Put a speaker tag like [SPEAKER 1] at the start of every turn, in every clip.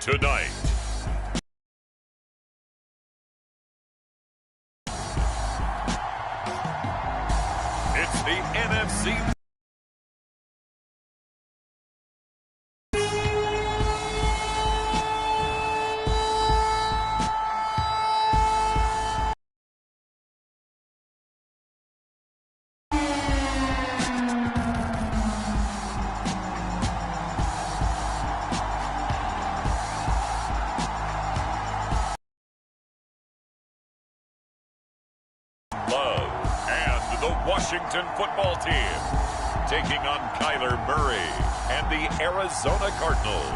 [SPEAKER 1] tonight. It's the NFC. Washington football team taking on Kyler Murray and the Arizona Cardinals.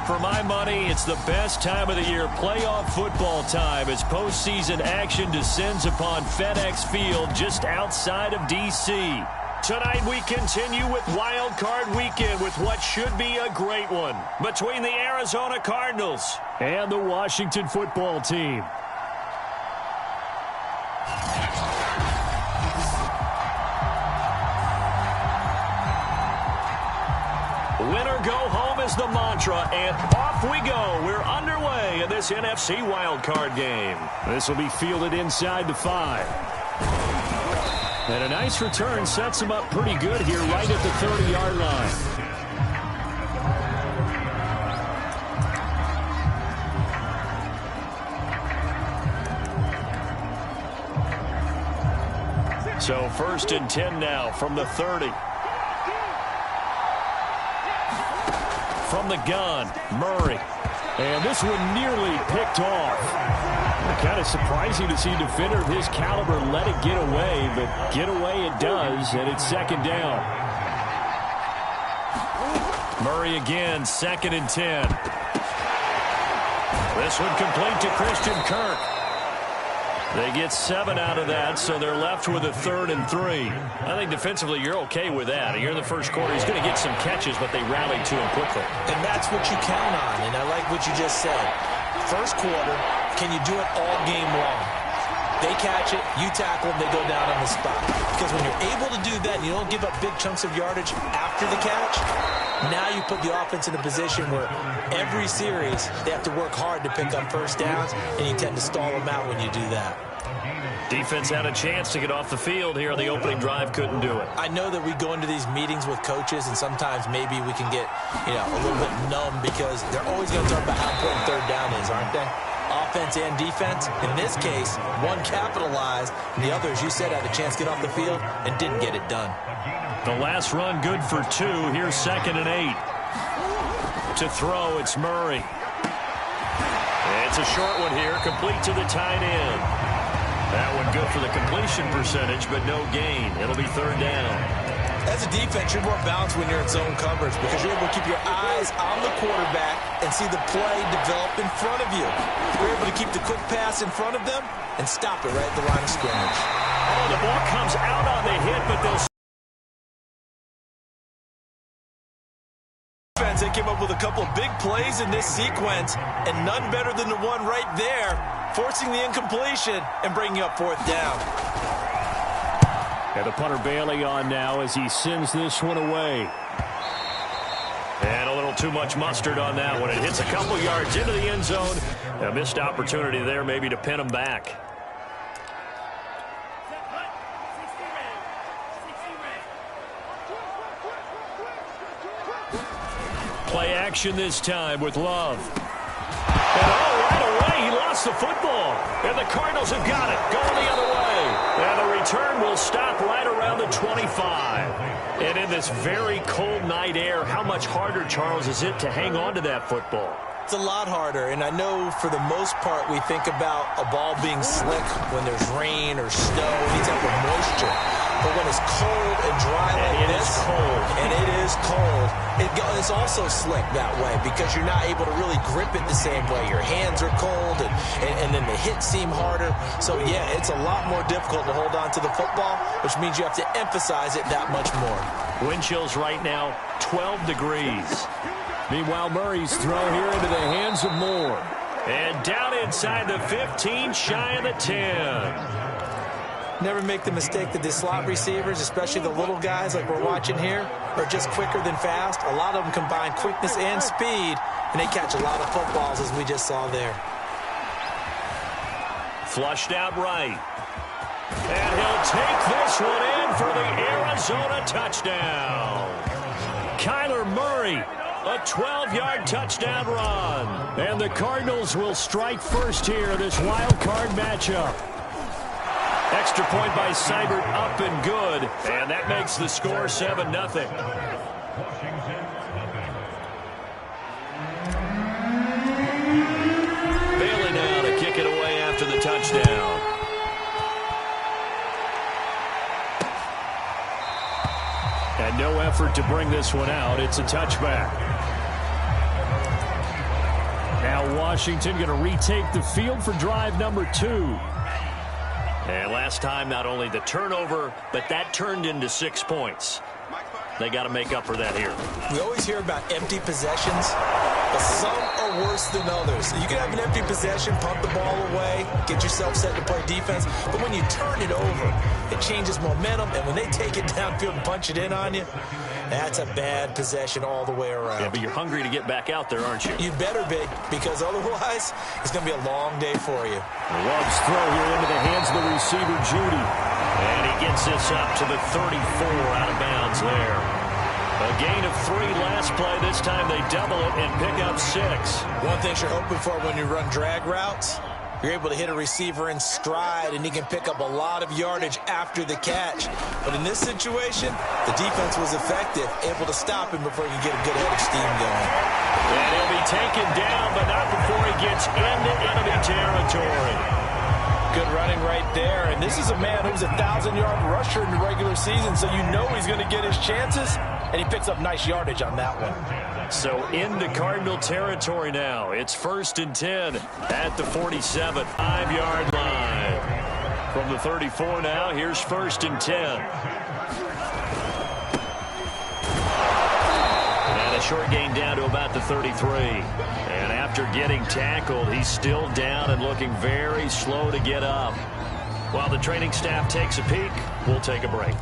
[SPEAKER 2] For my money, it's the best time of the year, playoff football time, as postseason action descends upon FedEx Field just outside of D.C. Tonight we continue with Wild Card Weekend with what should be a great one between the Arizona Cardinals and the Washington football team. Winner go home is the mantra, and off we go. We're underway in this NFC wildcard game. This will be fielded inside the 5. And a nice return sets him up pretty good here right at the 30-yard line. So 1st and 10 now from the 30. From the gun, Murray. And this one nearly picked off. Kind of surprising to see a defender of his caliber let it get away, but get away it does, and it's 2nd down. Murray again, 2nd and 10. This one complete to Christian Kirk. They get 7 out of that, so they're left with a 3rd and 3. I think defensively you're okay with that. Here in the first quarter, he's going to get some catches, but they rallied to him quickly.
[SPEAKER 3] And that's what you count on, and I like what you just said. First quarter, can you do it all game long? They catch it, you tackle them, they go down on the spot. Because when you're able to do that and you don't give up big chunks of yardage after the catch, now you put the offense in a position where every series they have to work hard to pick up first downs, and you tend to stall them out when you do that.
[SPEAKER 2] Defense had a chance to get off the field here on the opening drive, couldn't do it.
[SPEAKER 3] I know that we go into these meetings with coaches, and sometimes maybe we can get, a little bit numb because they're always going to talk about how important 3rd down is, aren't they? Offense and defense. In this case, one capitalized, and the other, as you said, had a chance to get off the field and didn't get it done.
[SPEAKER 2] The last run good for 2. Here's 2nd and 8. To throw, it's Murray. It's a short one here, complete to the tight end. That one good for the completion percentage, but no gain. It'll be 3rd down.
[SPEAKER 3] As a defense, you're more balanced when you're in zone coverage because you're able to keep your eyes on the quarterback and see the play develop in front of you. You're able to keep the quick pass in front of them and stop it right at the line of scrimmage.
[SPEAKER 2] Oh, the ball comes out on the hit, but they'll...
[SPEAKER 3] They came up with a couple of big plays in this sequence, and none better than the one right there, forcing the incompletion and bringing up 4th down.
[SPEAKER 2] And the punter Bailey on now as he sends this one away. And a little too much mustard on that one. It hits a couple yards into the end zone. A missed opportunity there maybe to pin him back. Play action this time with Love. And right away, he lost the football. And the Cardinals have got it, going the other way. And the return will stop right around the 25. And in this very cold night air, how much harder, Charles, is it to hang on to that football?
[SPEAKER 3] It's a lot harder, and I know for the most part we think about a ball being slick when there's rain or snow, any type of moisture. But when it's cold and dry like this, and it is cold, it's also slick that way because you're not able to really grip it the same way. Your hands are cold, and then the hits seem harder. So, yeah, it's a lot more difficult to hold on to the football, which means you have to emphasize it that much more.
[SPEAKER 2] Wind chills right now, 12 degrees. Meanwhile, Murray's throw here into the hands of Moore. And down inside the 15, shy of the 10.
[SPEAKER 3] Never make the mistake that the slot receivers, especially the little guys like we're watching here, are just quicker than fast. A lot of them combine quickness and speed, and they catch a lot of footballs, as we just saw there.
[SPEAKER 2] Flushed out right. And he'll take this one in for the Arizona touchdown. Kyler Murray, a 12-yard touchdown run. And the Cardinals will strike first here, this wild card matchup. Extra point by Seibert, up and good. And that makes the score 7-0. Bailey now to kick it away after the touchdown. And no effort to bring this one out. It's a touchback. Now Washington going to retake the field for drive number 2. And last time, not only the turnover, but that turned into 6 points. They got to make up for that here.
[SPEAKER 3] We always hear about empty possessions, but some are worse than others. You can have an empty possession, pump the ball away, get yourself set to play defense, but when you turn it over, it changes momentum, and when they take it downfield and punch it in on you, that's a bad possession all the way around.
[SPEAKER 2] Yeah, but you're hungry to get back out there, aren't you?
[SPEAKER 3] You better be, because otherwise, it's going to be a long day for you.
[SPEAKER 2] Love's throw here into the hands of the receiver, Judy. And he gets this up to the 34 out of bounds there. A gain of 3 last play. This time they double it and pick up 6.
[SPEAKER 3] One thing you're hoping for when you run drag routes, you're able to hit a receiver in stride, and he can pick up a lot of yardage after the catch. But in this situation, the defense was effective, able to stop him before he could get a good head of steam going.
[SPEAKER 2] And he'll be taken down, but not before he gets into enemy territory.
[SPEAKER 3] Good running right there. And this is a man who's a 1,000-yard rusher in the regular season, so you know he's going to get his chances, and he picks up nice yardage on that one.
[SPEAKER 2] So into Cardinal territory now. It's 1st and 10 at the 47, 5-yard line. From the 34 now, here's 1st and 10. And a short gain down to about the 33. And after getting tackled, he's still down and looking very slow to get up. While the training staff takes a peek, we'll take a break.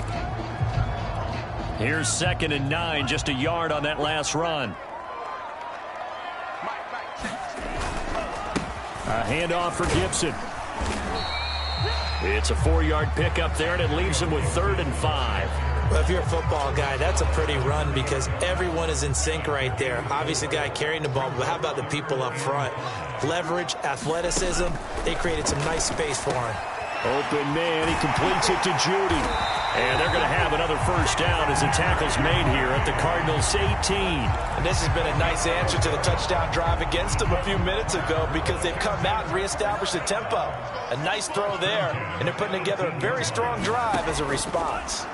[SPEAKER 2] Here's 2nd and 9, just a yard on that last run. A handoff for Gibson. It's a 4-yard pickup there, and it leaves him with 3rd and 5.
[SPEAKER 3] Well, if you're a football guy, that's a pretty run because everyone is in sync right there. Obviously, the guy carrying the ball, but how about the people up front? Leverage, athleticism, they created some nice space for him.
[SPEAKER 2] Open man, he completes it to Judy. And they're going to have another first down as the tackle's made here at the Cardinals' 18.
[SPEAKER 3] And this has been a nice answer to the touchdown drive against them a few minutes ago because they've come out and reestablished the tempo. A nice throw there, and they're putting together a very strong drive as a response.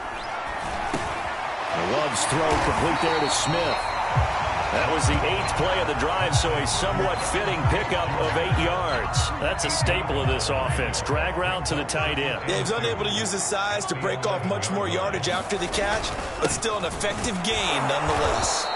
[SPEAKER 2] Love's throw complete there to Smith. That was the 8th play of the drive, so a somewhat fitting pickup of 8 yards. That's a staple of this offense. Drag route to the tight end.
[SPEAKER 3] Yeah, he's unable to use his size to break off much more yardage after the catch, but still an effective gain nonetheless.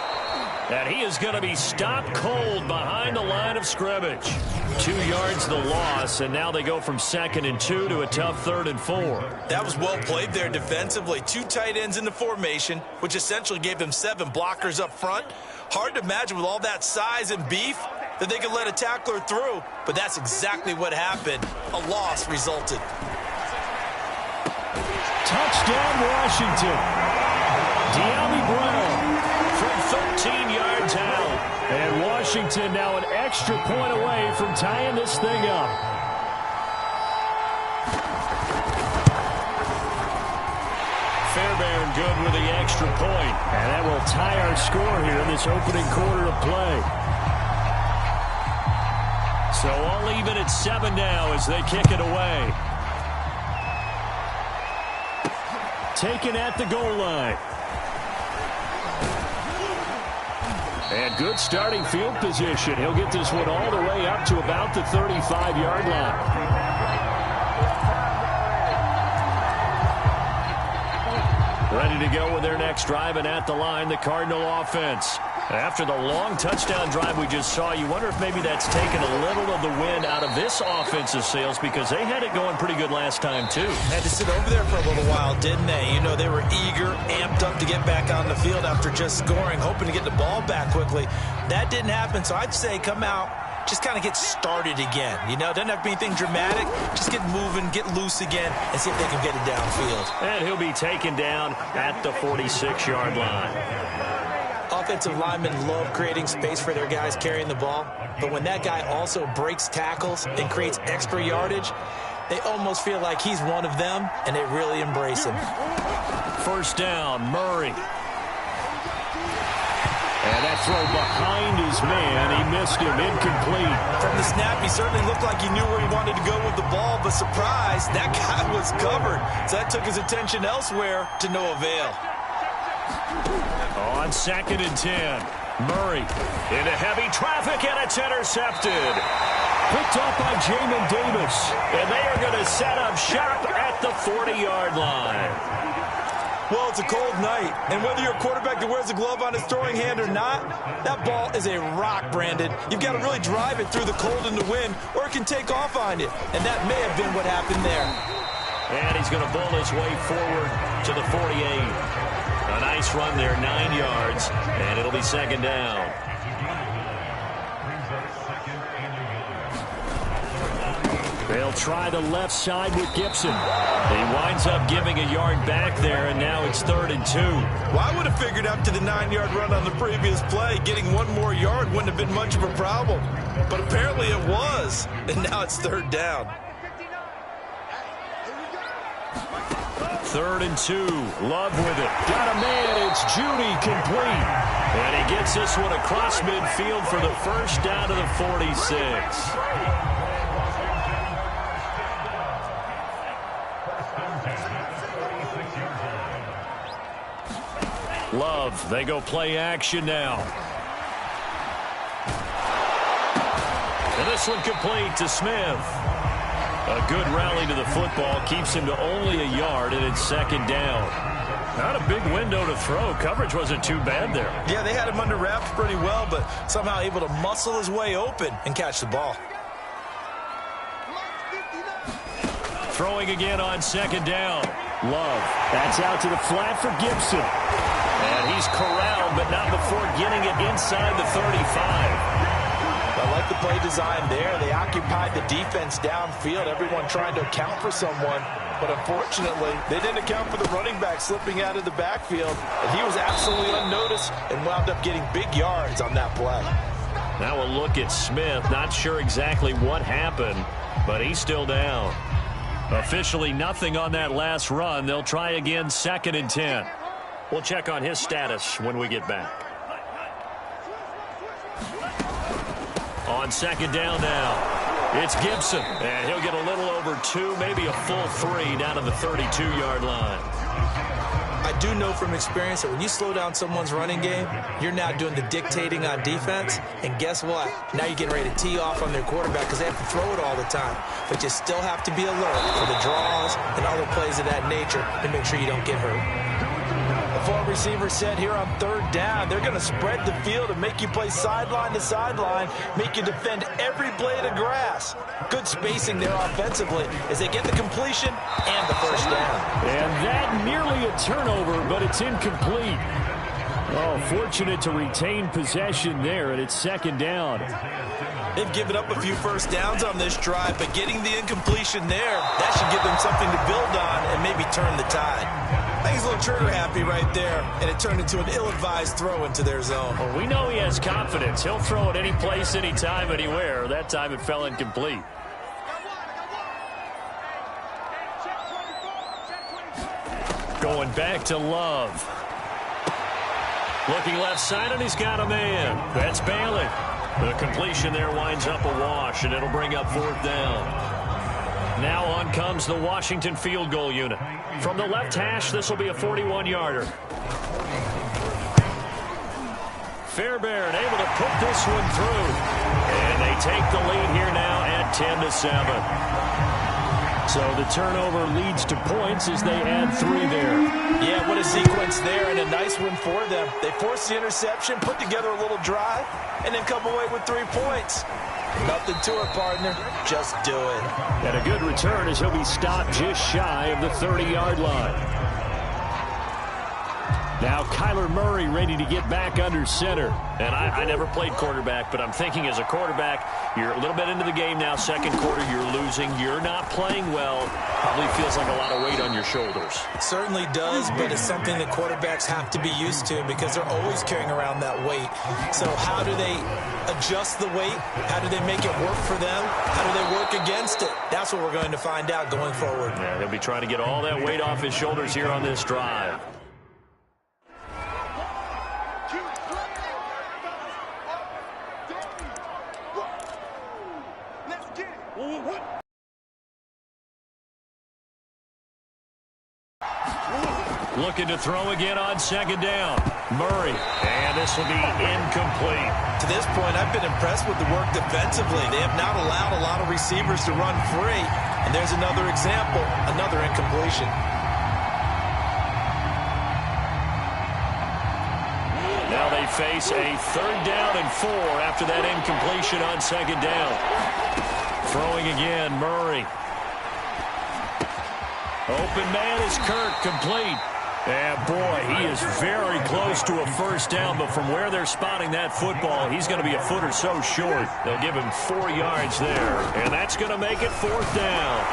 [SPEAKER 2] And he is going to be stopped cold behind the line of scrimmage. 2 yards the loss, and now they go from 2nd and 2 to a tough 3rd and 4.
[SPEAKER 3] That was well played there defensively. 2 tight ends in the formation, which essentially gave them 7 blockers up front. Hard to imagine with all that size and beef that they could let a tackler through, but that's exactly what happened. A loss resulted.
[SPEAKER 2] Touchdown, Washington. De'Ami Brown from 13 yards out. And Washington now an extra point away from tying this thing up. Fairbairn good with the extra point. And that will tie our score here in this opening quarter of play. So all even at 7 now as they kick it away. Taken at the goal line. And good starting field position. He'll get this one all the way up to about the 35-yard line. Ready to go with their next drive, and at the line, the Cardinal offense. After the long touchdown drive we just saw, you wonder if maybe that's taken a little of the wind out of this offensive sails, because they had it going pretty good last time, too.
[SPEAKER 3] Had to sit over there for a little while, didn't they? You know, they were eager, amped up to get back on the field after just scoring, hoping to get the ball back quickly. That didn't happen, so I'd say come out, just kind of get started again. You know, doesn't have to be anything dramatic. Just get moving, get loose again, and see if they can get it downfield.
[SPEAKER 2] And he'll be taken down at the 46-yard line.
[SPEAKER 3] Offensive linemen love creating space for their guys carrying the ball, but when that guy also breaks tackles and creates extra yardage, they almost feel like he's one of them, and they really embrace him.
[SPEAKER 2] First down, Murray. And that throw behind his man, he missed him, incomplete.
[SPEAKER 3] From the snap, he certainly looked like he knew where he wanted to go with the ball, but surprise, that guy was covered. So that took his attention elsewhere to no avail.
[SPEAKER 2] On 2nd and 10, Murray into heavy traffic, and it's intercepted. Picked up by Jamin Davis, and they are going to set up shop at the 40-yard line.
[SPEAKER 3] Well, it's a cold night, and whether you're a quarterback that wears a glove on his throwing hand or not, that ball is a rock, Brandon. You've got to really drive it through the cold and the wind, or it can take off on you, and that may have been what happened there.
[SPEAKER 2] And he's going to bull his way forward to the 48. A nice run there, 9 yards, and it'll be 2nd down. They'll try the left side with Gibson. He winds up giving a yard back there, and now it's 3rd and 2.
[SPEAKER 3] Well, I would have figured after the 9-yard run on the previous play, getting one more yard wouldn't have been much of a problem. But apparently it was, and now it's 3rd down.
[SPEAKER 2] 3rd and 2. Love with it. Got a man. It's Judy, complete. And he gets this one across midfield for the first down to the 46. Love, they go play action now. And this one complete to Smith. A good rally to the football keeps him to only a yard, and it's 2nd down. Not a big window to throw. Coverage wasn't too bad there.
[SPEAKER 3] Yeah, they had him under wraps pretty well, but somehow able to muscle his way open and catch the ball.
[SPEAKER 2] Throwing again on 2nd down. Love. That's out to the flat for Gibson. And he's corralled, but not before getting it inside the 35.
[SPEAKER 3] I like the play design there. They occupied the defense downfield, everyone trying to account for someone. But unfortunately, they didn't account for the running back slipping out of the backfield. And he was absolutely unnoticed and wound up getting big yards on that play.
[SPEAKER 2] Now a look at Smith. Not sure exactly what happened, but he's still down. Officially nothing on that last run. They'll try again 2nd and 10. We'll check on his status when we get back. On 2nd down now, it's Gibson, and he'll get a little over 2, maybe a full 3 down to the 32-yard line.
[SPEAKER 3] I do know from experience that when you slow down someone's running game, you're now doing the dictating on defense, and guess what? Now you're getting ready to tee off on their quarterback because they have to throw it all the time. But you still have to be alert for the draws and other plays of that nature to make sure you don't get hurt. The 4 receivers set here on 3rd down. They're going to spread the field and make you play sideline to sideline, make you defend every blade of grass. Good spacing there offensively as they get the completion and the first down.
[SPEAKER 2] And that nearly a turnover, but it's incomplete. Oh, fortunate to retain possession there, and it's 2nd down.
[SPEAKER 3] They've given up a few first downs on this drive, but getting the incompletion there, that should give them something to build on and maybe turn the tide. I think he's a little trigger happy right there, and it turned into an ill-advised throw into their zone.
[SPEAKER 2] Well, we know he has confidence. He'll throw it any place, anytime, anywhere. That time it fell incomplete. Going back to Love. Looking left side, and he's got a man. That's Bailey. The completion there winds up a wash, and it'll bring up 4th down. Now on comes the Washington field goal unit. From the left hash, this will be a 41-yarder. Fairbairn able to put this one through. And they take the lead here now at 10-7. So the turnover leads to points as they add 3 there.
[SPEAKER 3] Yeah, what a sequence there, and a nice one for them. They forced the interception, put together a little drive, and then come away with 3 points. Nothing to it, partner. Just do it.
[SPEAKER 2] And a good return as he'll be stopped just shy of the 30-yard line. Now Kyler Murray ready to get back under center.
[SPEAKER 4] And I never played quarterback, but I'm thinking as a quarterback, you're a little bit into the game now. Second quarter, you're losing. You're not playing well. Probably feels like a lot of weight on your shoulders.
[SPEAKER 3] It certainly does, but it's something that quarterbacks have to be used to because they're always carrying around that weight. So how do they adjust the weight? How do they make it work for them? How do they work against it? That's what we're going to find out going forward.
[SPEAKER 4] Yeah, he'll be trying to get all that weight off his shoulders here on this drive.
[SPEAKER 2] Looking to throw again on second down. Murray, and this will be incomplete.
[SPEAKER 3] To this point, I've been impressed with the work defensively. They have not allowed a lot of receivers to run free. And there's another example, another incompletion.
[SPEAKER 2] Now they face a 3rd down and 4 after that incompletion on second down. Throwing again, Murray. Open man is Kirk, complete. And boy, he is very close to a first down, but from where they're spotting that football, he's going to be a foot or so short. They'll give him 4 yards there, and that's going to make it 4th down.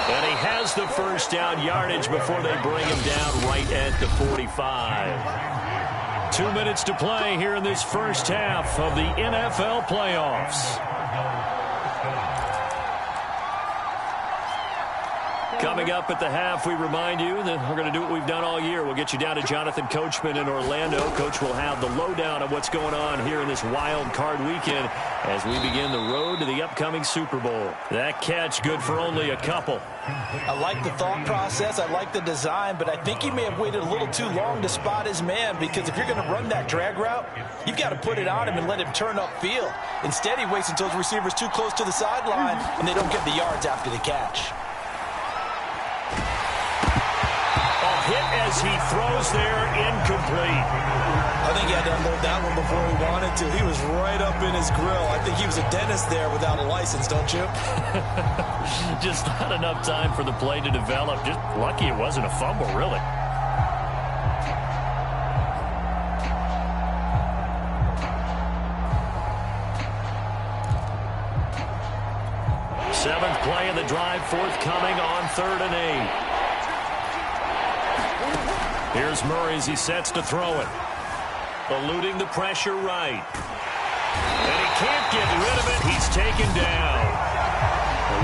[SPEAKER 2] And he has the first down yardage before they bring him down right at the 45. 2 minutes to play here in this first half of the NFL playoffs. Coming up at the half, we remind you that we're going to do what we've done all year. We'll get you down to Jonathan Coachman in Orlando. Coach will have the lowdown of what's going on here in this wild card weekend as we begin the road to the upcoming Super Bowl. That catch good for only a couple.
[SPEAKER 3] I like the thought process. I like the design, but I think he may have waited a little too long to spot his man because if you're going to run that drag route, you've got to put it on him and let him turn upfield. Instead, he waits until his receiver's too close to the sideline and they don't get the yards after the catch.
[SPEAKER 2] Hit as he throws there, incomplete.
[SPEAKER 3] I think he had to unload that one before he wanted to. He was right up in his grill. I think he was a dentist there without a license, don't you?
[SPEAKER 2] Just not enough time for the play to develop. Just lucky it wasn't a fumble, really. Seventh play of the drive, forthcoming on 3rd and 8. Here's Murray as he sets to throw it. Eluding the pressure right. And he can't get rid of it. He's taken down.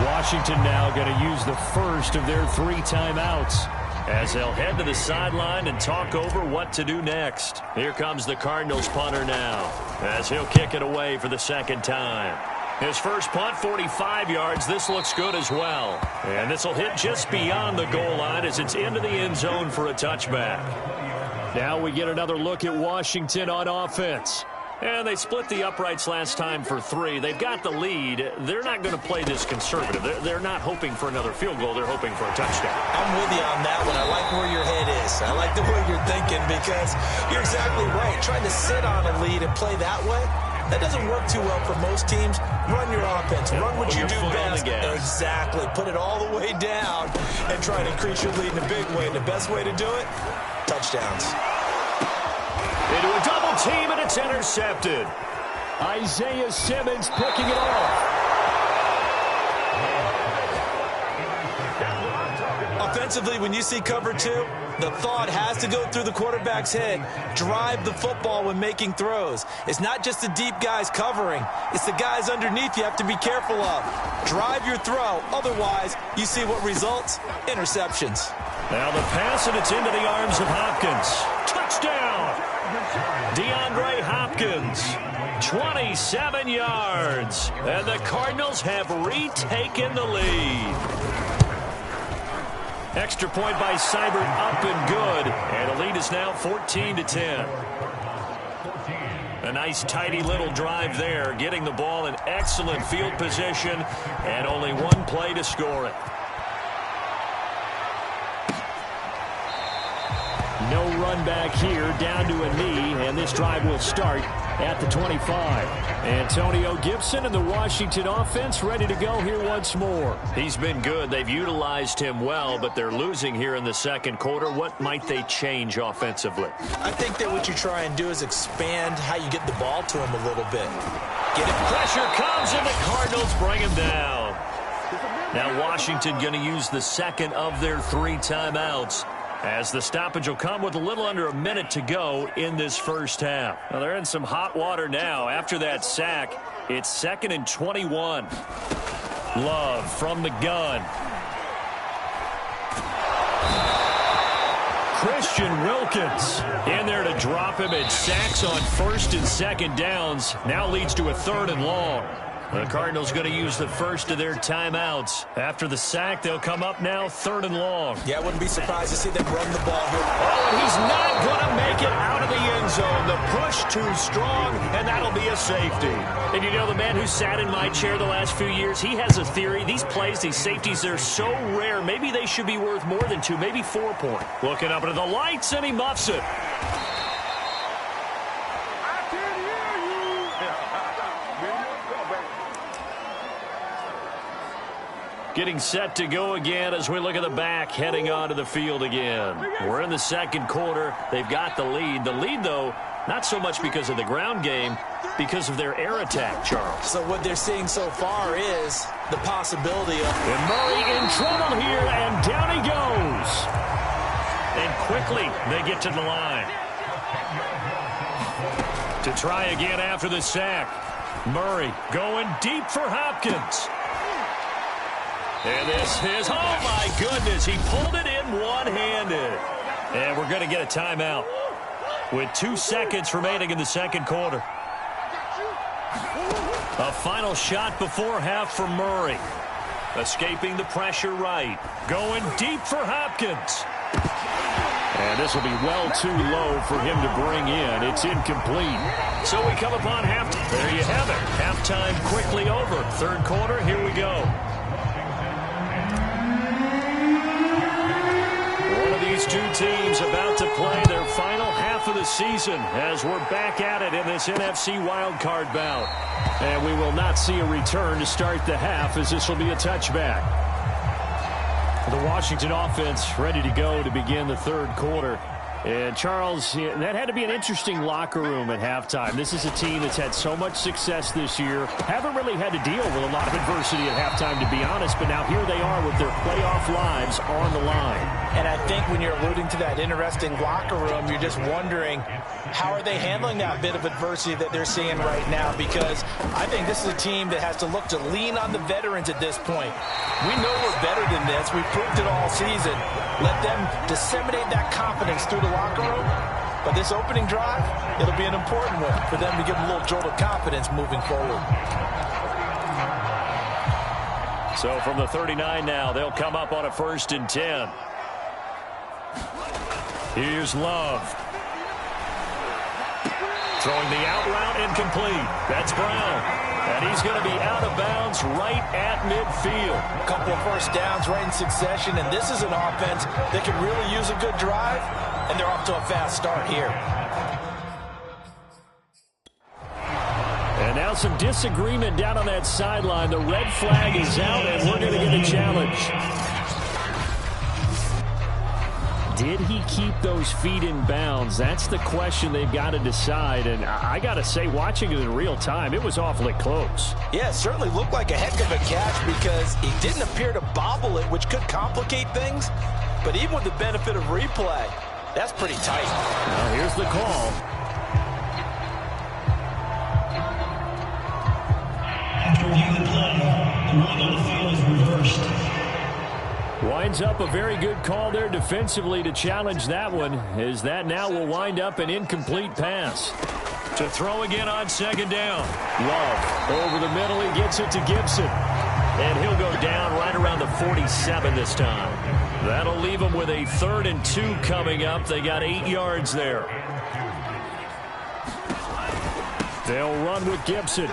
[SPEAKER 2] Washington now going to use the first of their 3 timeouts as they'll head to the sideline and talk over what to do next. Here comes the Cardinals punter now as he'll kick it away for the 2nd time. His first punt, 45 yards. This looks good as well. And this will hit just beyond the goal line as it's into the end zone for a touchback. Now we get another look at Washington on offense. And they split the uprights last time for 3. They've got the lead. They're not going to play this conservative. They're not hoping for another field goal. They're hoping for a touchdown.
[SPEAKER 3] I'm with you on that one. I like where your head is. I like the way you're thinking because you're exactly right. Trying to sit on a lead and play that way, that doesn't work too well for most teams. Run your offense. Run what you do best. Exactly. Put it all the way down and try to increase your lead in a big way. And the best way to do it, touchdowns.
[SPEAKER 2] Into a double team, and it's intercepted. Isaiah Simmons picking it off.
[SPEAKER 3] Offensively, when you see cover 2, the thought has to go through the quarterback's head. Drive the football when making throws. It's not just the deep guys covering. It's the guys underneath you have to be careful of. Drive your throw. Otherwise, you see what results? Interceptions.
[SPEAKER 2] Now the pass, and it's into the arms of Hopkins. Touchdown! DeAndre Hopkins, 27 yards. And the Cardinals have retaken the lead. Extra point by Seibert, up and good. And the lead is now 14-10. A nice, tidy little drive there, getting the ball in excellent field position, and only 1 play to score it. No run back here, down to a knee, and this drive will start at the 25. Antonio Gibson and the Washington offense ready to go here once more.
[SPEAKER 4] He's been good. They've utilized him well, but they're losing here in the second quarter. What might they change offensively?
[SPEAKER 3] I think that what you try and do is expand how you get the ball to him a little bit.
[SPEAKER 4] Get it. Pressure comes, and the Cardinals bring him down. Now Washington going to use the second of their 3 timeouts, as the stoppage will come with a little under a minute to go in this first half.
[SPEAKER 2] Well, they're in some hot water now. After that sack, it's 2nd and 21. Love from the gun. Christian Wilkins in there to drop him, and sacks on 1st and 2nd downs. Now leads to a 3rd and long. The Cardinals going to use the first of their timeouts. After the sack, they'll come up now 3rd and long.
[SPEAKER 3] Yeah, I wouldn't be surprised to see them run the ball here.
[SPEAKER 2] Oh, and he's not going to make it out of the end zone. The push too strong, and that'll be a safety. And you know, the man who sat in my chair the last few years, he has a theory. These plays, these safeties, they're so rare. Maybe they should be worth more than 2, maybe 4 points. Looking up into the lights, and he muffs it. Getting set to go again as we look at the back, heading onto the field again. We're in the second quarter. They've got the lead. The lead, though, not so much because of the ground game, because of their air attack, Charles.
[SPEAKER 3] So what they're seeing so far is the possibility of...
[SPEAKER 2] And Murray in trouble here, and down he goes. And quickly, they get to the line. To try again after the sack. Murray going deep for Hopkins. And this is, oh my goodness, he pulled it in one-handed. And we're going to get a timeout with 2 seconds remaining in the second quarter. A final shot before half for Murray. Escaping the pressure right. Going deep for Hopkins. And this will be well too low for him to bring in. It's incomplete. So we come upon halftime. There you have it. Halftime quickly over. Third quarter, here we go. These 2 teams about to play their final half of the season as we're back at it in this NFC wildcard bout. And we will not see a return to start the half, as this will be a touchback. The Washington offense ready to go to begin the third quarter. And, Charles, that had to be an interesting locker room at halftime. This is a team that's had so much success this year. Haven't really had to deal with a lot of adversity at halftime, to be honest. But now here they are with their playoff lives on the line.
[SPEAKER 3] And I think when you're alluding to that interesting locker room, you're just wondering, how are they handling that bit of adversity that they're seeing right now? Because I think this is a team that has to look to lean on the veterans at this point. We know we're better than this. We've proved it all season. Let them disseminate that confidence through the locker room. But this opening drive, it'll be an important one for them to give them a little jolt of confidence moving forward.
[SPEAKER 2] So from the 39 now, they'll come up on a 1st and 10. Here's Love. Throwing the out route incomplete. That's Brown. And he's going to be out of bounds right at midfield.
[SPEAKER 3] A couple of first downs right in succession, and this is an offense that can really use a good drive, and they're off to a fast start here.
[SPEAKER 2] And now some disagreement down on that sideline. The red flag is out, and we're going to get a challenge. Did he keep those feet in bounds? That's the question they've got to decide. And I got to say, watching it in real time, it was awfully close.
[SPEAKER 3] Yeah, it certainly looked like a heck of a catch because he didn't appear to bobble it, which could complicate things. But even with the benefit of replay, that's pretty tight.
[SPEAKER 2] Now here's the call.
[SPEAKER 5] After reviewing the play, the ruling on the field is reversed.
[SPEAKER 2] Winds up a very good call there defensively to challenge that one, as that now will wind up an incomplete pass. To throw again on 2nd down. Love over the middle. He gets it to Gibson. And he'll go down right around the 47 this time. That'll leave him with a 3rd and 2 coming up. They got 8 yards there. They'll run with Gibson.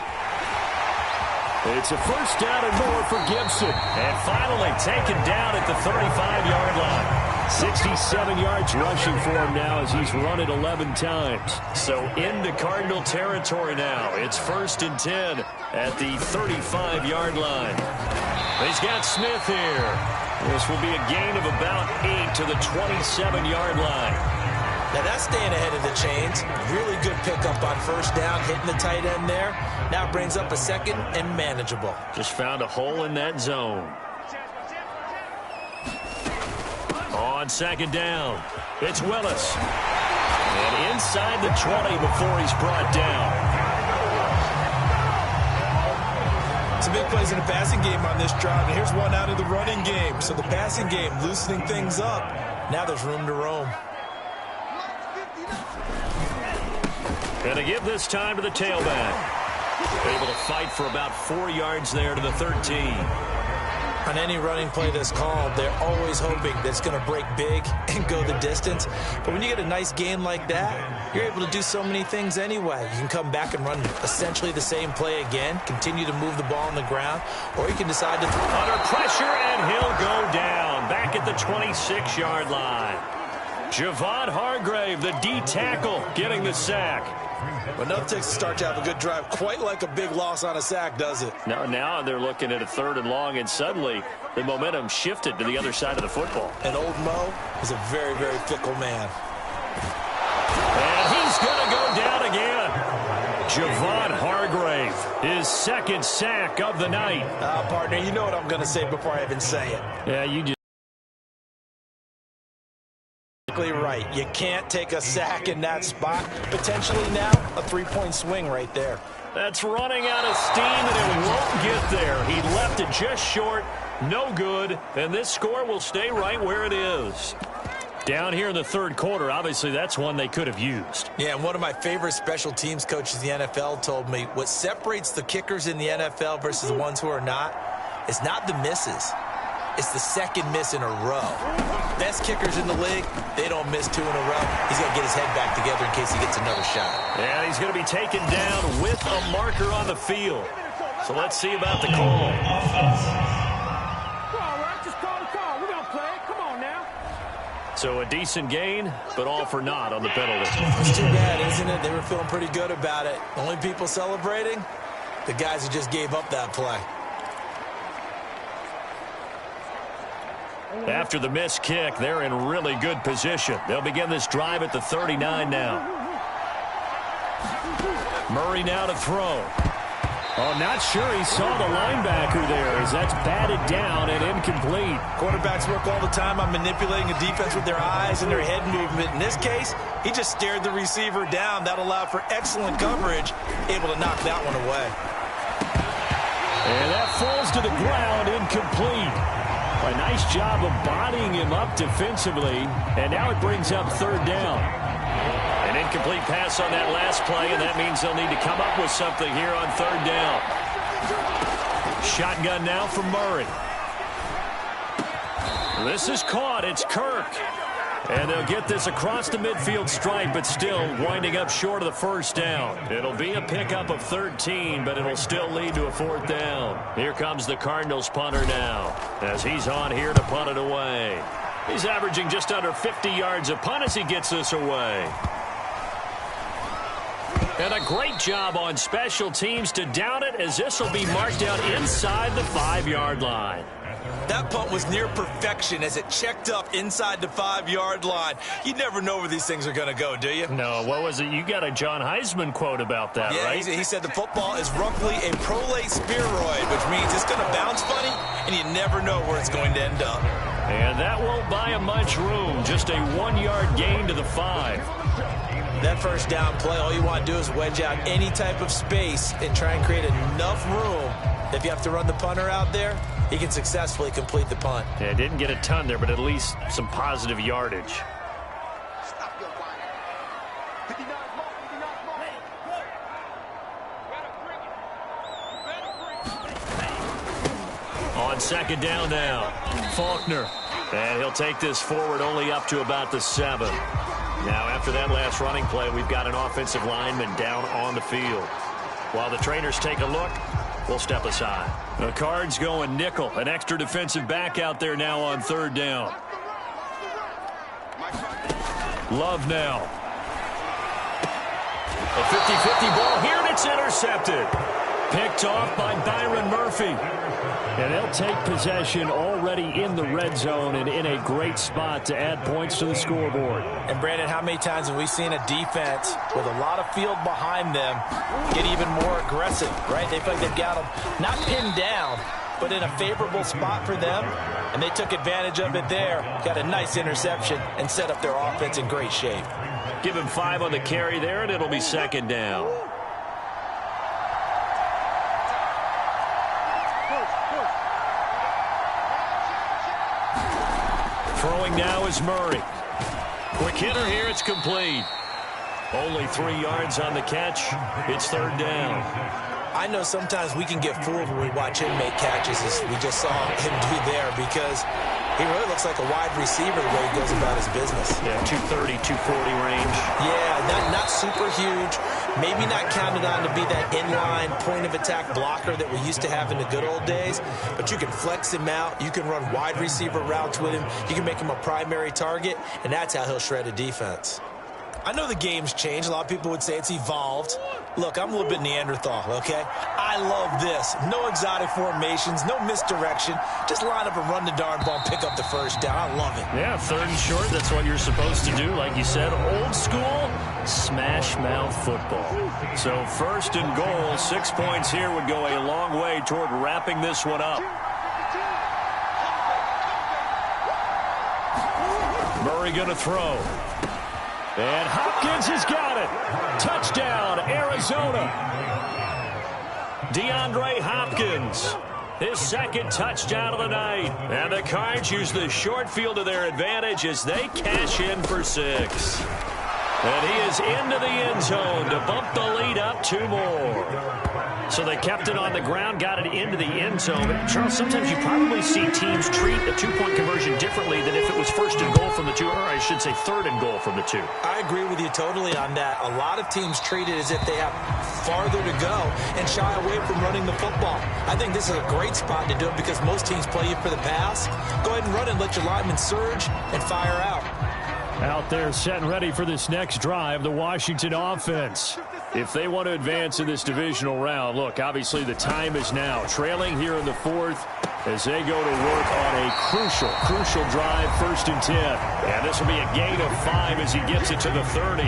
[SPEAKER 2] It's a 1st down and more for Gibson. And finally taken down at the 35-yard line. 67 yards rushing for him now as he's run it 11 times. So into Cardinal territory now. It's 1st and 10 at the 35-yard line. He's got Smith here. This will be a gain of about 8 to the 27-yard line.
[SPEAKER 3] Now that's staying ahead of the chains. Really good pickup on 1st down, hitting the tight end there. Now brings up a 2nd and manageable.
[SPEAKER 2] Just found a hole in that zone. On 2nd down, it's Willis. And inside the 20 before he's brought down.
[SPEAKER 3] Some big plays in the passing game on this drive, and here's one out of the running game. So the passing game loosening things up. Now there's room to roam.
[SPEAKER 2] And to give this time to the tailback. Able to fight for about 4 yards there to the 13.
[SPEAKER 3] On any running play that's called, they're always hoping that it's going to break big and go the distance. But when you get a nice gain like that, you're able to do so many things anyway. You can come back and run essentially the same play again, continue to move the ball on the ground, or you can decide to...
[SPEAKER 2] Under pressure, and he'll go down. Back at the 26-yard line. Javon Hargrave, the D tackle, getting the sack.
[SPEAKER 3] But nothing takes a start to have a good drive, quite like a big loss on a sack, does it?
[SPEAKER 2] Now they're looking at a 3rd and long, and suddenly the momentum shifted to the other side of the football.
[SPEAKER 3] And old Mo is a very, very fickle man.
[SPEAKER 2] And he's going to go down again. Javon Hargrave, his 2nd sack of the night.
[SPEAKER 3] Partner, you know what I'm going to say before I even say it.
[SPEAKER 2] Yeah, you just...
[SPEAKER 3] Right. You can't take a sack in that spot. Potentially now a 3-point swing right there.
[SPEAKER 2] That's running out of steam, and it won't get there. He left it just short. No good. And this score will stay right where it is. Down here in the 3rd quarter, obviously that's one they could have used.
[SPEAKER 3] Yeah, and one of my favorite special teams coaches in the NFL told me what separates the kickers in the NFL versus the ones who are not is not the misses. It's the 2nd miss in a row. Best kickers in the league, they don't miss 2 in a row. He's got to get his head back together in case he gets another shot.
[SPEAKER 2] Yeah, he's going to be taken down with a marker on the field. So let's see about the call. So a decent gain, but all for naught on the penalty.
[SPEAKER 3] It's too bad, isn't it? They were feeling pretty good about it. Only people celebrating, the guys who just gave up that play.
[SPEAKER 2] After the missed kick, they're in really good position. They'll begin this drive at the 39 now. Murray now to throw. Oh, not sure he saw the linebacker there as that's batted down and incomplete.
[SPEAKER 3] Quarterbacks work all the time on manipulating a defense with their eyes and their head movement. In this case, he just stared the receiver down. That allowed for excellent coverage, able to knock that one away.
[SPEAKER 2] And that falls to the ground, incomplete. A nice job of bodying him up defensively, and now it brings up 3rd down. An incomplete pass on that last play, and that means they'll need to come up with something here on 3rd down. Shotgun now from Murray. This is caught. It's Kirk. And they'll get this across the midfield stripe, but still winding up short of the 1st down. It'll be a pickup of 13, but it'll still lead to a 4th down. Here comes the Cardinals punter now, as he's on here to punt it away. He's averaging just under 50 yards a punt as he gets this away. And a great job on special teams to down it, as this will be marked out inside the 5-yard line.
[SPEAKER 3] That punt was near perfection as it checked up inside the 5-yard line. You never know where these things are going to go, do you?
[SPEAKER 2] No, what was it? You got a John Heisman quote about that,
[SPEAKER 3] yeah,
[SPEAKER 2] right?
[SPEAKER 3] He said the football is roughly a prolate spheroid, which means it's going to bounce funny, and you never know where it's going to end up.
[SPEAKER 2] And that won't buy him much room. Just a 1-yard gain to the 5.
[SPEAKER 3] That 1st down play, all you want to do is wedge out any type of space and try and create enough room. If you have to run the punter out there, he can successfully complete the punt.
[SPEAKER 2] Yeah, didn't get a ton there, but at least some positive yardage. On 2nd down now, Faulkner. And he'll take this forward only up to about the 7. Now, after that last running play, we've got an offensive lineman down on the field. While the trainers take a look, we'll step aside. The Cards going nickel. An extra defensive back out there now on 3rd down. Love now. A 50-50 ball here, and it's intercepted. Picked off by Byron Murphy. And they'll take possession already in the red zone and in a great spot to add points to the scoreboard.
[SPEAKER 3] And, Brandon, how many times have we seen a defense with a lot of field behind them get even more aggressive, right? They feel like they've got them not pinned down, but in a favorable spot for them, and they took advantage of it there. Got a nice interception and set up their offense in great shape.
[SPEAKER 2] Give him 5 on the carry there, and it'll be second down. Throwing now is Murray. Quick hitter here, it's complete. Only 3 yards on the catch. It's third down.
[SPEAKER 3] I know sometimes we can get fooled when we watch him make catches, as we just saw him do there, because he really looks like a wide receiver the way he goes about his business.
[SPEAKER 2] Yeah, 230, 240 range.
[SPEAKER 3] Yeah, not super huge. Maybe not counted on to be that inline point-of-attack blocker that we used to have in the good old days, but you can flex him out. You can run wide receiver routes with him. You can make him a primary target, and that's how he'll shred a defense. I know the game's changed. A lot of people would say it's evolved. Look, I'm a little bit Neanderthal, okay? I love this. No exotic formations, no misdirection. Just line up and run the darn ball, pick up the first down. I love it.
[SPEAKER 2] Yeah, third and short, that's what you're supposed to do. Like you said, old school, smash mouth football. So first and goal, 6 points here would go a long way toward wrapping this one up. Murray going to throw. And Hopkins has got it. Touchdown, Arizona. DeAndre Hopkins, his second touchdown of the night. And the Cards use the short field to their advantage as they cash in for 6. And he is into the end zone to bump the lead up 2 more. So they kept it on the ground, got it into the end zone. But, Charles, sometimes you probably see teams treat a 2-point conversion differently than if it was first and goal from the 2, or I should say third and goal from the 2.
[SPEAKER 3] I agree with you totally on that. A lot of teams treat it as if they have farther to go and shy away from running the football. I think this is a great spot to do it because most teams play you for the pass. Go ahead and run and let your linemen surge and fire out.
[SPEAKER 2] Out there set and ready for this next drive, the Washington offense. If they want to advance in this divisional round, look, obviously the time is now. Trailing here in the 4th as they go to work on a crucial drive, 1st and 10. And this will be a gain of 5 as he gets it to the 30.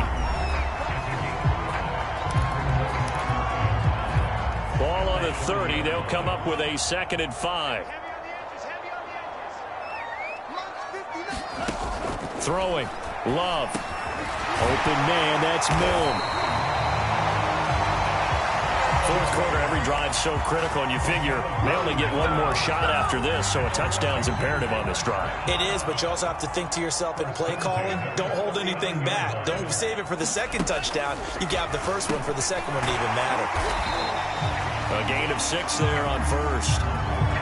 [SPEAKER 2] Ball on the 30. They'll come up with a 2nd and 5. Throwing. Love. Open man, that's Milne. 4th quarter, every drive's so critical, and you figure they only get one more shot after this, so a touchdown's imperative on this drive.
[SPEAKER 3] It is, but you also have to think to yourself in play calling, don't hold anything back. Don't save it for the 2nd touchdown. You got the first one for the 2nd one to even matter.
[SPEAKER 2] A gain of 6 there on 1st.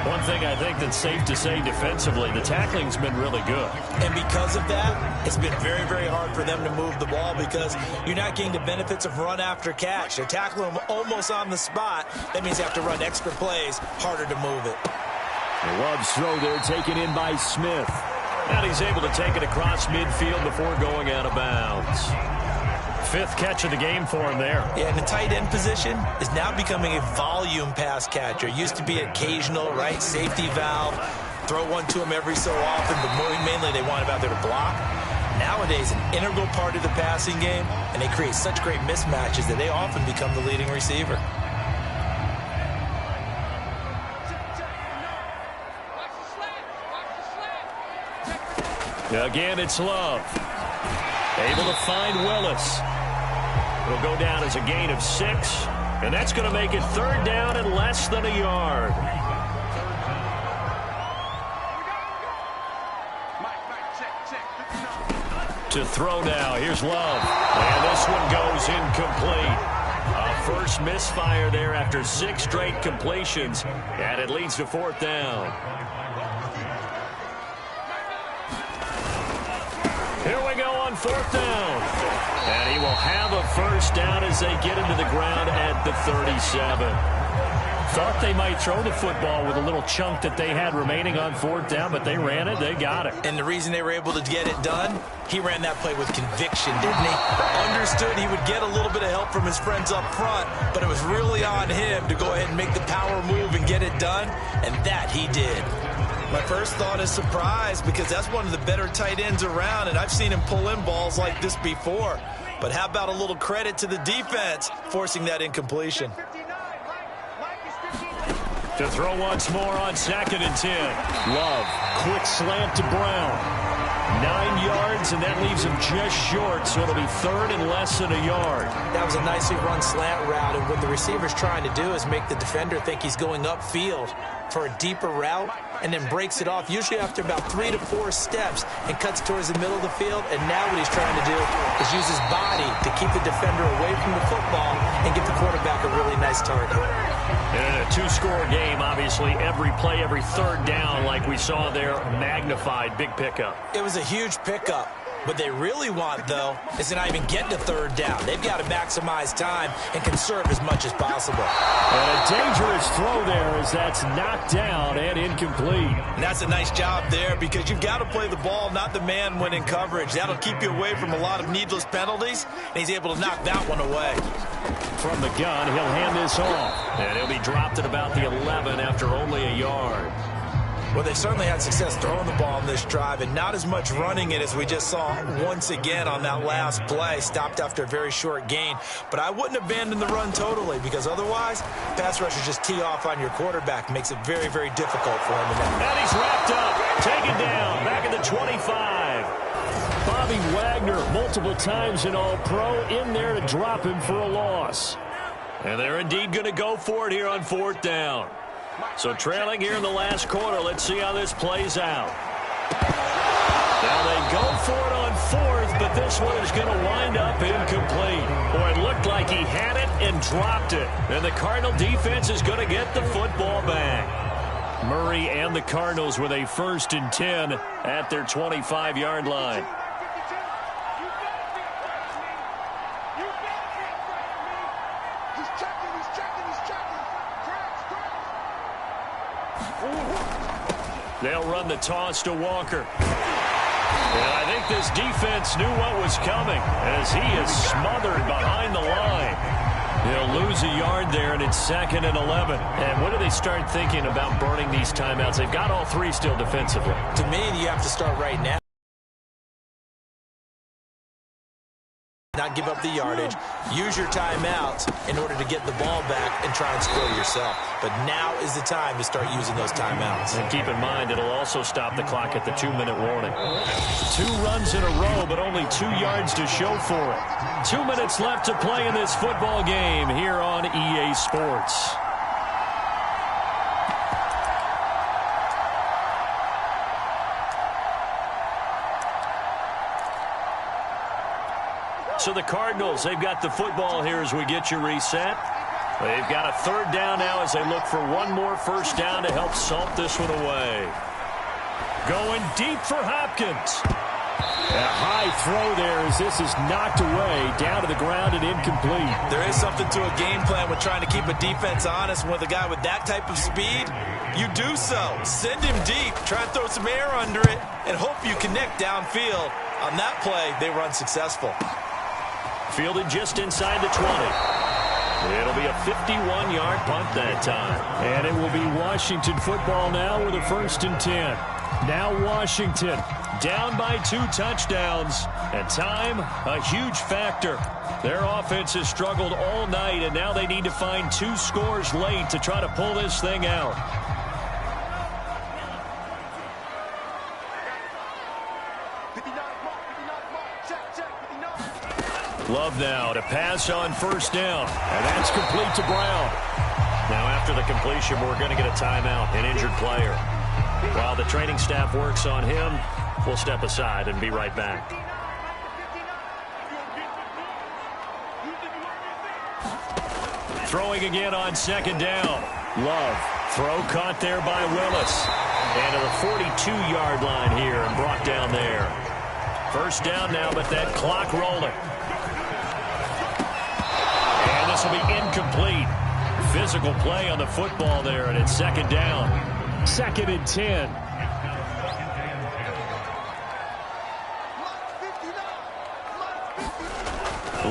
[SPEAKER 2] One thing I think that's safe to say defensively, the tackling's been really good.
[SPEAKER 3] And because of that, it's been very, very hard for them to move the ball because you're not getting the benefits of run after catch. They're tackling them almost on the spot. That means you have to run extra plays, harder to move it.
[SPEAKER 2] Love's throw there taken in by Smith. And he's able to take it across midfield before going out of bounds. 5th catch of the game for him there.
[SPEAKER 3] Yeah, and the tight end position is now becoming a volume pass catcher. Used to be occasional, right? Safety valve. Throw one to him every so often, but mainly they want him out there to block. Nowadays, an integral part of the passing game, and they create such great mismatches that they often become the leading receiver.
[SPEAKER 2] Again, it's Love. Able to find Willis. It'll go down as a gain of 6, and that's going to make it 3rd down and less than a yard. To throw now, here's Love, and this one goes incomplete. A first misfire there after 6 straight completions, and it leads to 4th down. Here we go on 4th down. And he will have a 1st down as they get into the ground at the 37. Thought they might throw the football with a little chunk that they had remaining on 4th down, but they ran it. They got it.
[SPEAKER 3] And the reason they were able to get it done, he ran that play with conviction, didn't he? Understood he would get a little bit of help from his friends up front, but it was really on him to go ahead and make the power move and get it done, and that he did. My first thought is surprise, because that's one of the better tight ends around, and I've seen him pull in balls like this before. But how about a little credit to the defense forcing that incompletion?
[SPEAKER 2] To throw once more on 2nd and 10. Love, quick slant to Brown. 9 yards, and that leaves him just short, so it'll be 3rd and less than a yard.
[SPEAKER 3] That was a nicely run slant route, and what the receiver's trying to do is make the defender think he's going upfield for a deeper route, and then breaks it off, usually after about 3 to 4 steps, and cuts towards the middle of the field. And now what he's trying to do is use his body to keep the defender away from the football and give the quarterback a really nice target.
[SPEAKER 2] In a 2-score game, obviously, every play, every 3rd down, like we saw there, magnified. Big pickup.
[SPEAKER 3] It was a huge pickup. What they really want, though, is to not even get to 3rd down. They've got to maximize time and conserve as much as possible.
[SPEAKER 2] And a dangerous throw there as that's knocked down and incomplete.
[SPEAKER 3] And that's a nice job there, because you've got to play the ball, not the man when in coverage. That'll keep you away from a lot of needless penalties, and he's able to knock that one away.
[SPEAKER 2] From the gun, he'll hand this off. And he'll be dropped at about the 11 after only a yard.
[SPEAKER 3] Well, they certainly had success throwing the ball on this drive, and not as much running it as we just saw once again on that last play. Stopped after a very short gain. But I wouldn't abandon the run totally, because otherwise, pass rushers just tee off on your quarterback. Makes it very, very difficult for him.
[SPEAKER 2] And he's wrapped up, taken down, back at the 25. Bobby Wagner, multiple times in All-Pro, in there to drop him for a loss. And they're indeed going to go for it here on 4th down. So trailing here in the last quarter, let's see how this plays out. Now they go for it on 4th, but this one is going to wind up incomplete. Boy, it looked like he had it and dropped it. And the Cardinal defense is going to get the football back. Murray and the Cardinals with a 1st and 10 at their 25-yard line. They'll run the toss to Walker. And I think this defense knew what was coming, as he is smothered behind the line. He'll lose a yard there, and it's 2nd and 11. And when do they start thinking about burning these timeouts? They've got all 3 still defensively.
[SPEAKER 3] To me, you have to start right now. Not give up the yardage. Use your timeouts in order to get the ball back and try and score yourself. But now is the time to start using those timeouts.
[SPEAKER 2] And keep in mind, it'll also stop the clock at the 2-minute warning. 2 runs in a row, but only 2 yards to show for it. 2 minutes left to play in this football game here on EA Sports. So the Cardinals, they've got the football here as we get you reset. They've got a 3rd down now as they look for one more 1st down to help salt this one away. Going deep for Hopkins. A high throw there as this is knocked away, down to the ground and incomplete.
[SPEAKER 3] There is something to a game plan with trying to keep a defense honest. With a guy with that type of speed, you do so. Send him deep, try and throw some air under it, and hope you connect downfield. On that play, they run successful.
[SPEAKER 2] Fielded just inside the 20. It'll be a 51-yard punt that time. And it will be Washington football now with a 1st and 10. Now Washington down by 2 touchdowns. And time, a huge factor. Their offense has struggled all night, and now they need to find 2 scores late to try to pull this thing out. Love now to pass on 1st down. And that's complete to Brown. Now after the completion, we're going to get a timeout, an injured player. While the training staff works on him, we'll step aside and be right back. Throwing again on 2nd down. Love. Throw caught there by Willis. And to the 42-yard line here and brought down there. 1st down now, but that clock rolling. This will be incomplete. Physical play on the football there, and it's second down. 2nd and 10.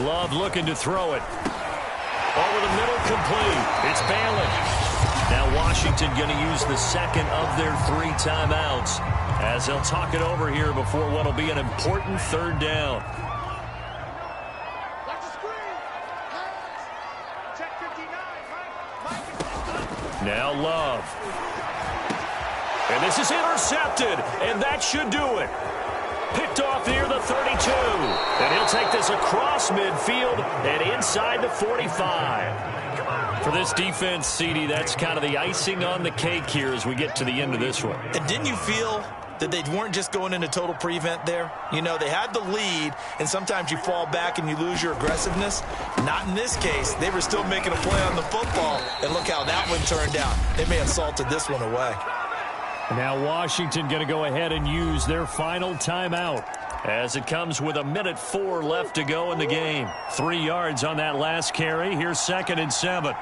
[SPEAKER 2] Love looking to throw it. Over the middle, complete. It's Bailey. Now Washington going to use the second of their 3 timeouts as they'll talk it over here before what will be an important 3rd down. Now Love. And this is intercepted, and that should do it. Picked off near the 32. And he'll take this across midfield and inside the 45. For this defense, CD, that's kind of the icing on the cake here as we get to the end of this one.
[SPEAKER 3] And didn't you feel that they weren't just going into total prevent there? You know, they had the lead, and sometimes you fall back and you lose your aggressiveness. Not in this case. They were still making a play on the football, and look how that one turned out. They may have salted this one away.
[SPEAKER 2] Now Washington going to go ahead and use their final timeout as it comes with 1:04 left to go in the game. 3 yards on that last carry. Here's 2nd and 7.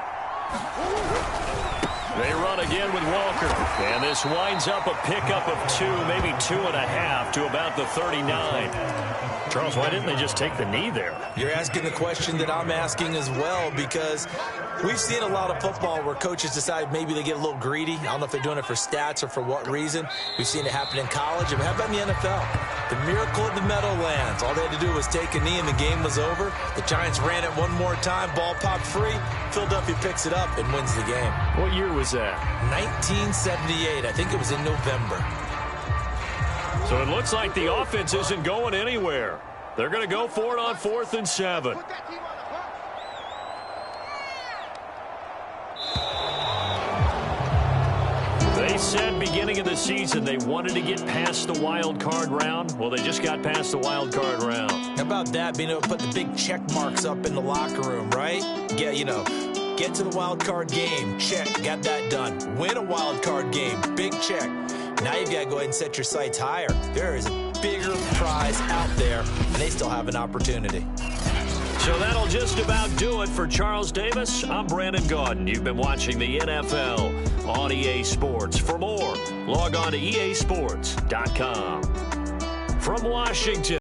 [SPEAKER 2] They run again with Walker. And this winds up a pickup of 2, maybe 2.5 to about the 39. Charles, why didn't they just take the knee there?
[SPEAKER 3] You're asking the question that I'm asking as well, because we've seen a lot of football where coaches decide maybe they get a little greedy. I don't know if they're doing it for stats or for what reason. We've seen it happen in college. But how about in the NFL? The miracle of the Meadowlands. All they had to do was take a knee and the game was over. The Giants ran it one more time. Ball popped free. Philadelphia picks it up and wins the game.
[SPEAKER 2] What year was that?
[SPEAKER 3] 1978. I think it was in November.
[SPEAKER 2] So it looks like the offense isn't going anywhere. They're going to go for it on 4th and 7. They said beginning of the season they wanted to get past the wild card round. Well, they just got past the wild card round.
[SPEAKER 3] How about that, being able to put the big check marks up in the locker room, right? Yeah, you know, get to the wild card game, check, got that done. Win a wild card game, big check. Now you've got to go ahead and set your sights higher. There is a bigger prize out there, and they still have an opportunity.
[SPEAKER 2] So that'll just about do it for Charles Davis. I'm Brandon Gaudin. You've been watching the NFL on EA Sports. For more, log on to easports.com. From Washington.